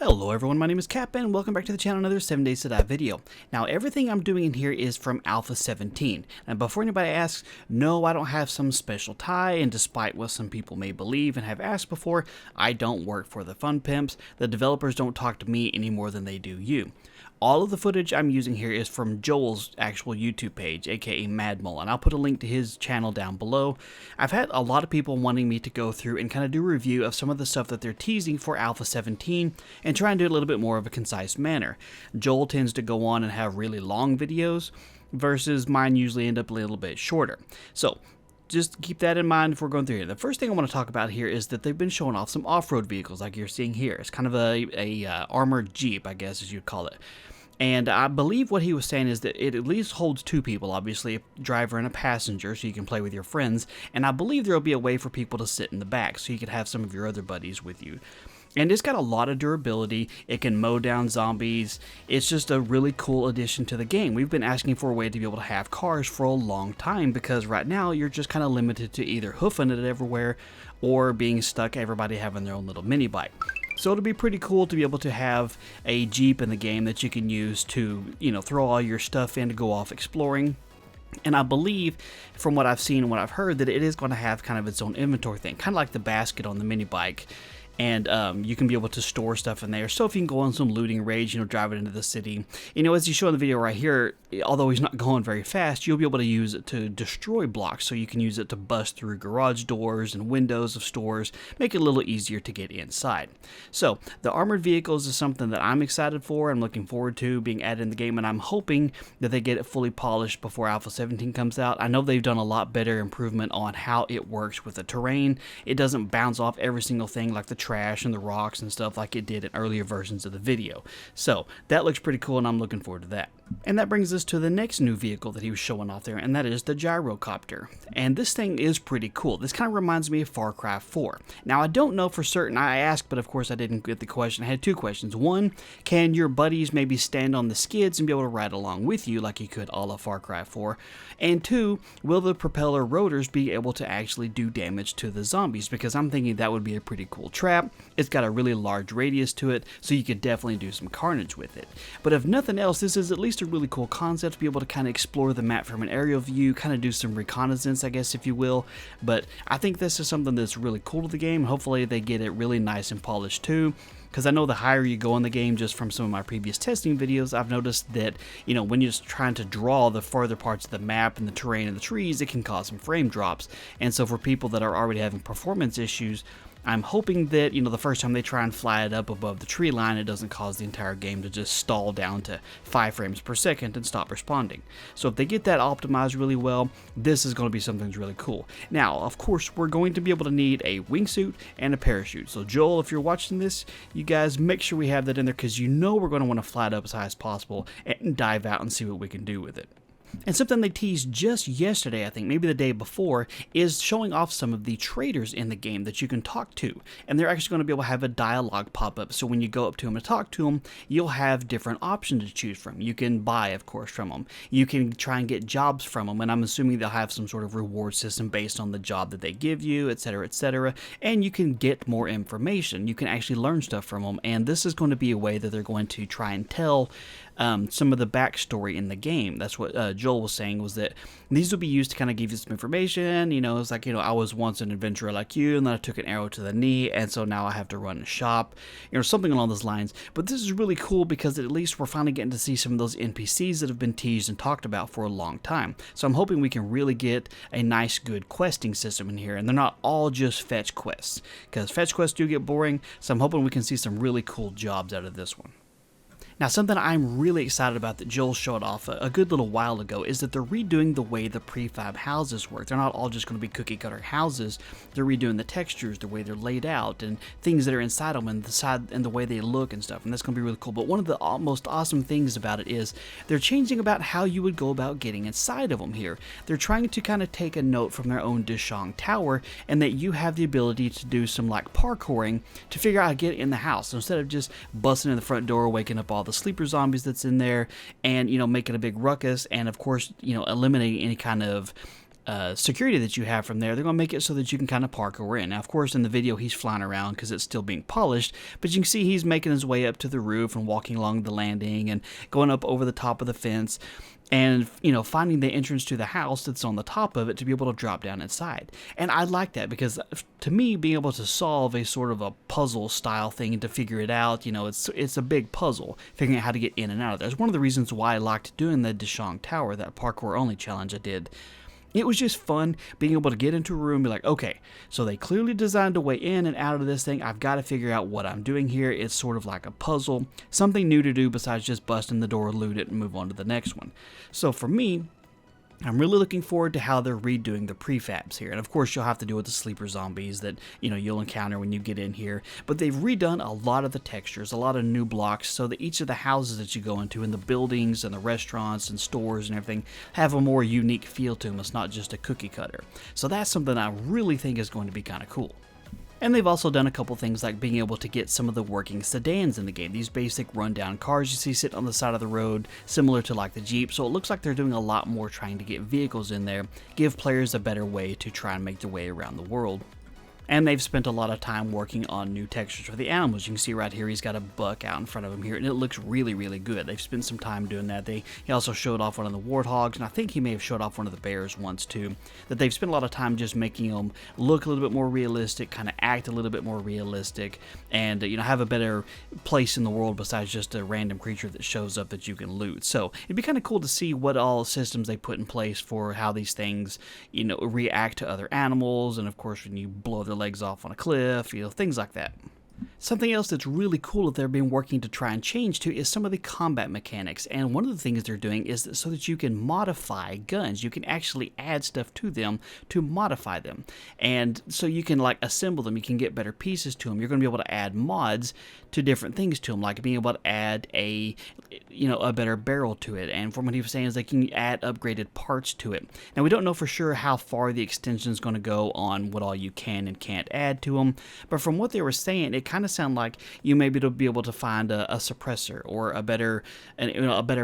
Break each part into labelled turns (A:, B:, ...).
A: Hello everyone, my name is Cap and welcome back to the channel, another 7 Days to Die video. Now everything I'm doing in here is from Alpha 17. And before anybody asks, no, I don't have some special tie, and despite what some people may believe and have asked before, I don't work for the fun pimps. The developers don't talk to me any more than they do you. All of the footage I'm using here is from Joel's actual YouTube page, aka Madmole, and I'll put a link to his channel down below. I've had a lot of people wanting me to go through and kind of do a review of some of the stuff that they're teasing for Alpha 17 and try and do it a little bit more of a concise manner. Joel tends to go on and have really long videos, versus mine usually end up a little bit shorter. So just keep that in mind if we're going through here. The first thing I want to talk about here is that they've been showing off some off-road vehicles like you're seeing here. It's kind of a armored Jeep, I guess as you'd call it. And I believe what he was saying is that it at least holds two people, obviously a driver and a passenger, so you can play with your friends. And I believe there will be a way for people to sit in the back, so you could have some of your other buddies with you. And it's got a lot of durability. It can mow down zombies. It's just a really cool addition to the game. We've been asking for a way to be able to have cars for a long time, because right now you're just kind of limited to either hoofing it everywhere or being stuck, everybody having their own little mini bike. So it'll be pretty cool to be able to have a Jeep in the game that you can use to, throw all your stuff in to go off exploring. And I believe, from what I've seen and what I've heard, that it is going to have kind of its own inventory thing, kind of like the basket on the mini bike. And you can be able to store stuff in there. So if you can go on some looting raids, driving into the city. As you show in the video right here, although he's not going very fast, you'll be able to use it to destroy blocks. So you can use it to bust through garage doors and windows of stores, make it a little easier to get inside. So the armored vehicles is something that I'm excited for. I'm looking forward to being added in the game, and I'm hoping that they get it fully polished before Alpha 17 comes out. I know they've done a lot better improvement on how it works with the terrain. It doesn't bounce off every single thing like the trash and the rocks and stuff like it did in earlier versions of the video. So that looks pretty cool, and I'm looking forward to that. And that brings us to the next new vehicle that he was showing off there, and that is the Gyrocopter. And this thing is pretty cool. This kind of reminds me of Far Cry 4. Now I don't know for certain, I asked, but of course I didn't get the question. I had two questions. One, can your buddies maybe stand on the skids and be able to ride along with you like you could a la Far Cry 4? And two, will the propeller rotors be able to actually do damage to the zombies? Because I'm thinking that would be a pretty cool trap. It's got a really large radius to it, so you could definitely do some carnage with it. But if nothing else, this is at least a really cool concept to be able to kind of explore the map from an aerial view, kind of do some reconnaissance, I guess, if you will. But I think this is something that's really cool to the game. Hopefully they get it really nice and polished too. Because I know the higher you go in the game, just from some of my previous testing videos, I've noticed that, when you're just trying to draw the further parts of the map and the terrain and the trees, it can cause some frame drops. And so for people that are already having performance issues, I'm hoping that, the first time they try and fly it up above the tree line, it doesn't cause the entire game to just stall down to 5 frames per second and stop responding. So if they get that optimized really well, this is going to be something that's really cool. Now, of course, we're going to be able to need a wingsuit and a parachute. So Joel, if you're watching this, you guys make sure we have that in there, because we're going to want to fly it up as high as possible and dive out and see what we can do with it. And something they teased just yesterday, I think, maybe the day before, is showing off some of the traders in the game that you can talk to. And they're actually going to be able to have a dialogue pop up. So when you go up to them and talk to them, you'll have different options to choose from. You can buy, of course, from them. You can try and get jobs from them. And I'm assuming they'll have some sort of reward system based on the job that they give you, etc., etc. And you can get more information. You can actually learn stuff from them. And this is going to be a way that they're going to try and tell some of the backstory in the game. That's what Joel was saying, was that these will be used to kind of give you some information. It's like, I was once an adventurer like you, and then I took an arrow to the knee, and so now I have to run a shop, something along those lines. But this is really cool, because at least we're finally getting to see some of those NPCs that have been teased and talked about for a long time. So I'm hoping we can really get a nice, good questing system in here, and they're not all just fetch quests, because fetch quests do get boring, so I'm hoping we can see some really cool jobs out of this one. Now, something I'm really excited about that Joel showed off a good little while ago is that they're redoing the way the prefab houses work. They're not all just going to be cookie-cutter houses. They're redoing the textures, the way they're laid out, and things that are inside them, and the way they look and stuff. And that's going to be really cool. But one of the most awesome things about it is they're changing about how you would go about getting inside of them here. They're trying to kind of take a note from their own Dishong Tower, and that you have the ability to do some like parkouring to figure out how to get in the house. So instead of just busting in the front door, waking up all the sleeper zombies that's in there, and making a big ruckus, and of course eliminating any kind of security that you have from there, they're going to make it so that you can kind of parkour in. Now, of course, in the video, he's flying around because it's still being polished, but you can see he's making his way up to the roof and walking along the landing and going up over the top of the fence and, you know, finding the entrance to the house that's on the top of it to be able to drop down inside. And I like that because, to me, being able to solve a sort of a puzzle style thing and to figure it out, you know, it's a big puzzle, figuring out how to get in and out of there. It's one of the reasons why I liked doing the Deshong Tower, that parkour only challenge I did. It was just fun being able to get into a room and be like, okay, so they clearly designed a way in and out of this thing. I've got to figure out what I'm doing here. It's sort of like a puzzle, something new to do besides just busting the door, loot it, and move on to the next one. So for me, I'm really looking forward to how they're redoing the prefabs here. And of course, you'll have to deal with the sleeper zombies that, you know, you'll encounter when you get in here. But they've redone a lot of the textures, a lot of new blocks, so that each of the houses that you go into and the buildings and the restaurants and stores and everything have a more unique feel to them. It's not just a cookie cutter. So that's something I really think is going to be kind of cool. And they've also done a couple things like being able to get some of the working sedans in the game. These basic rundown cars you see sitting on the side of the road, similar to like the Jeep. So it looks like they're doing a lot more trying to get vehicles in there, give players a better way to try and make their way around the world. And they've spent a lot of time working on new textures for the animals. You can see right here, he's got a buck out in front of him here, and it looks really, really good. They've spent some time doing that. He also showed off one of the warthogs, and I think he may have showed off one of the bears once too. That they've spent a lot of time just making them look a little bit more realistic, kind of act a little bit more realistic, and you know, have a better place in the world besides just a random creature that shows up that you can loot. So it'd be kind of cool to see what all systems they put in place for how these things, you know, react to other animals, and of course when you blow their legs off on a cliff, you know, things like that. Something else that's really cool that they've been working to try and change to is some of the combat mechanics. And one of the things they're doing is that so that you can modify guns. You can actually add stuff to them to modify them. And so you can like assemble them. You can get better pieces to them. You're going to be able to add mods to different things to them, like being able to add a better barrel to it. And from what he was saying is they can add upgraded parts to it. Now we don't know for sure how far the extension is going to go on what all you can and can't add to them. But from what they were saying, it kind of sounded like you maybe to be able to find a suppressor or a better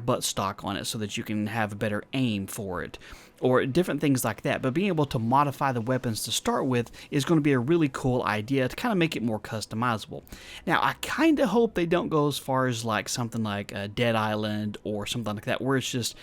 A: butt stock on it so that you can have a better aim for it, or different things like that. But being able to modify the weapons to start with is going to be a really cool idea to kind of make it more customizable. Now, I kind of hope they don't go as far as like something like Dead Island or something like that, where it's just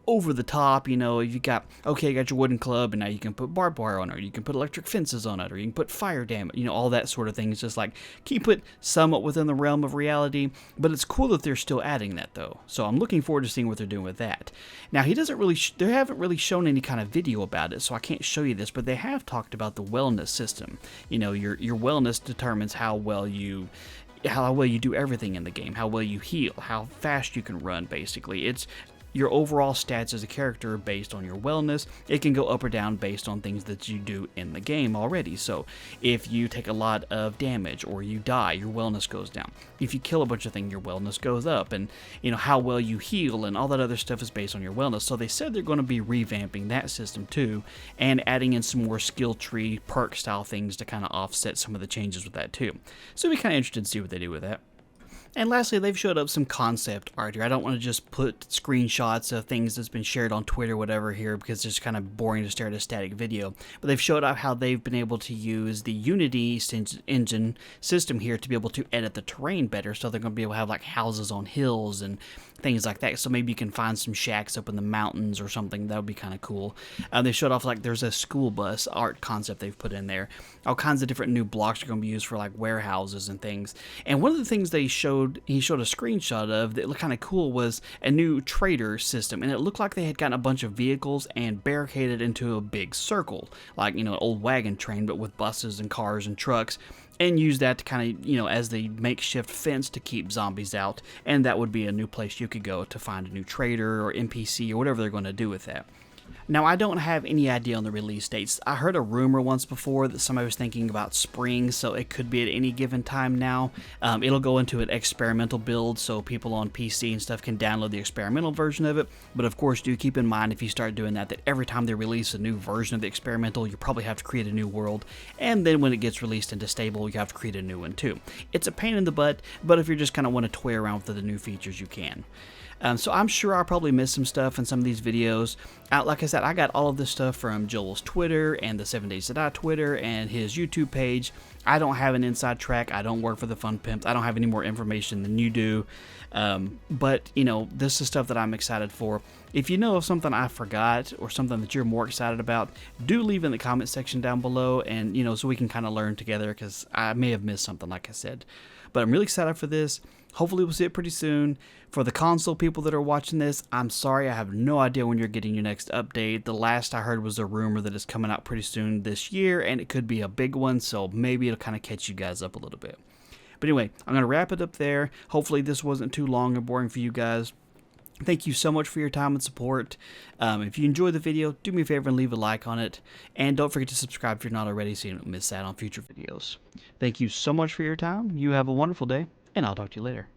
A: over the top. You know, you got your wooden club, and now you can put barbed wire on it, or you can put electric fences on it, or you can put fire damage, you know, all that sort of thing. It's just like, keep it somewhat within the realm of reality, but it's cool that they're still adding that though. So I'm looking forward to seeing what they're doing with that. Now, they haven't really shown any kind of video about it, so I can't show you this, but they have talked about the wellness system. You know, your wellness determines how well you do everything in the game, how well you heal, how fast you can run, basically. It's your overall stats as a character based on your wellness. It can go up or down based on things that you do in the game already. So if you take a lot of damage or you die, your wellness goes down. If you kill a bunch of things, your wellness goes up. And you know, how well you heal and all that other stuff is based on your wellness. So they said they're going to be revamping that system too, and adding in some more skill tree perk style things to kind of offset some of the changes with that too. So we'll be kind of interested to see what they do with that. And lastly, they've showed up some concept art here. I don't want to just put screenshots of things that's been shared on Twitter or whatever here, because it's kind of boring to stare at a static video. But they've showed up how they've been able to use the Unity engine system here to be able to edit the terrain better. So they're going to be able to have like houses on hills and things like that. So maybe you can find some shacks up in the mountains or something. That would be kind of cool. They showed off like there's a school bus art concept they've put in there. All kinds of different new blocks are going to be used for like warehouses and things. And one of the things he showed a screenshot of that looked kind of cool was a new trader system. And it looked like they had gotten a bunch of vehicles and barricaded into a big circle, like, you know, an old wagon train, but with buses and cars and trucks, and use that to kind of, you know, as the makeshift fence to keep zombies out. And that would be a new place you could go to find a new trader or NPC or whatever they're going to do with that. Now, I don't have any idea on the release dates. I heard a rumor once before that somebody was thinking about spring, so it could be at any given time now. It'll go into an experimental build, so people on PC and stuff can download the experimental version of it. But of course, do keep in mind if you start doing that every time they release a new version of the experimental, you probably have to create a new world. And then when it gets released into stable, you have to create a new one too. It's a pain in the butt, but if you're just kind of want to toy around with the new features, you can. So I'm sure I'll probably miss some stuff in some of these videos. Like I said, I got all of this stuff from Joel's Twitter and the 7 Days to Die Twitter and his YouTube page. I don't have an inside track. I don't work for the Fun Pimps. I don't have any more information than you do. But, you know, this is stuff that I'm excited for. If you know of something I forgot or something that you're more excited about, do leave in the comment section down below, and, you know, so we can kind of learn together, because I may have missed something, like I said. But I'm really excited for this. Hopefully we'll see it pretty soon. For the console people that are watching this, I'm sorry, I have no idea when you're getting your next update. The last I heard was a rumor that it's coming out pretty soon this year, and it could be a big one, so maybe it'll kind of catch you guys up a little bit. But anyway, I'm going to wrap it up there. Hopefully this wasn't too long and boring for you guys. Thank you so much for your time and support. If you enjoyed the video, do me a favor and leave a like on it. And don't forget to subscribe if you're not already, so you don't miss out on future videos. Thank you so much for your time. You have a wonderful day, and I'll talk to you later.